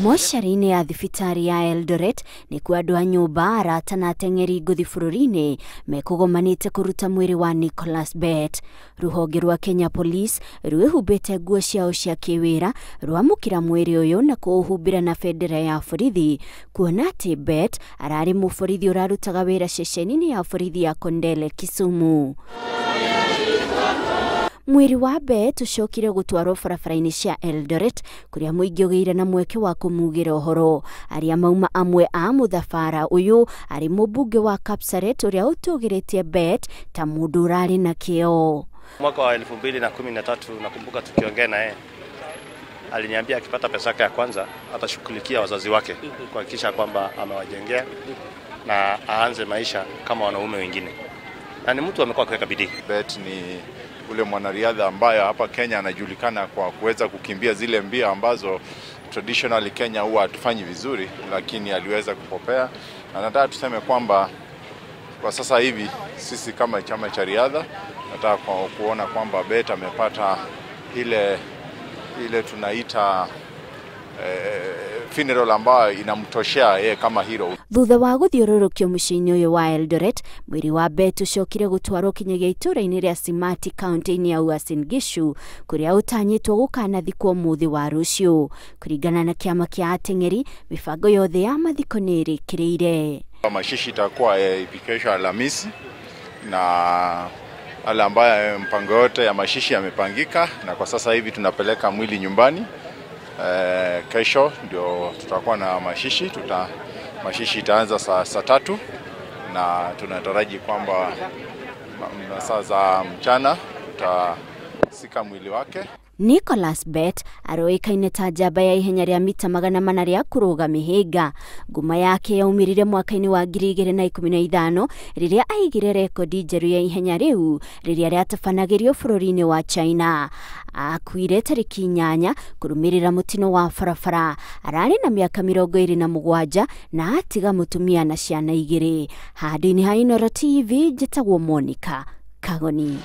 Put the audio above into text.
Moshari-inĩ ya thibitari ya Eldoret nĩ kwa andũ a nyũmba arata na ateng'eri ngũthi bũrũri-inĩ mekũgomanĩte kũruta mwĩrĩ wa Nicholas Bett. Rũhonge rwa Kenya Police rwĩhumbĩte nguo ciao cia kĩwĩra rwamũkĩra mwĩrĩ ũyũ na kũũhumbĩra na bendera ya borithi, kuona atĩ Bett ararĩ mũborithi ũrarutaga wĩra ceceni-inĩ ya borithi ya Kondele, Kisumu. Mwiri wa Bett ucokire gutwarwo barabara-inĩ cia Eldoret kuria muingi ugeire na mweke wa kumugira uhoro. Aria mauma amwe a muthabara uyu ari mubunge wa Kapsaret uria utugiretie Bett ta mundu urari na kio. Mwaka wa 2013 nakumbuka tukiongea naye, aliniambia akipata pesa yake ya kwanza atashughulikia wazazi wake kuhakikisha kwamba amewajengea na aanze maisha kama wanaume wengine. Na ni mtu amekuwa akiweka bidii. Bett ni ule mwanariadha ambaye hapa Kenya anajulikana kwa kuweza kukimbia zile mbio ambazo traditionally Kenya huwa hatufanyi vizuri, lakini aliweza kupopea. Na nataka tuseme kwamba kwa sasa hivi sisi kama chama cha riadha nataka kuona kwamba Bett amepata ile tunaita funeral ambayo inamtoshea yeye kama hero. Thutha wa guthiũrũrũkio mũciĩ-inĩ ũyũ wa Eldoret, mwĩrĩ wa Bett ucokire gutwarwo kinyagia ituura-inĩ rĩa Simati kaunti-inĩ ya Uasin Gishu kuria utanyitwo gukanathikwo mũthĩ wa ruciu. Kuringana na kiama kia ateng'eri, mibango yothe ya mathiko nĩ ĩrĩkĩrĩire. Mashishi itakuwa kesho Alhamisi, na wale ambaye mpango yote ya mashishi yamepangika, na kwa sasa hivi tunapeleka mwili nyumbani. Kesho ndio tutakuwa na mashishi. Mashishi itaanza saa 3 na tunataraji kwamba saa za mchana tutasika mwili wake. Nicholas Bett aroĩkaine ta njamba ya ihenya rĩa mita 400 rĩa kũrũga mĩhĩnga. Nguma yake yaumirire mwaka-inĩ wa 2015 rĩrĩa aigire rekodi njerũ ya ihenya rĩu rĩrĩa rĩatabanagĩrio bũrũri-inĩ wa China. Akuire tarĩki 8 kũrũmĩrĩra mũtino wa barabara. Ararĩ na mĩaka 27 na atiga mũtumia na ciana 2. Handũ-inĩ ha Inooro TV njĩtagwo Monica Kagoni.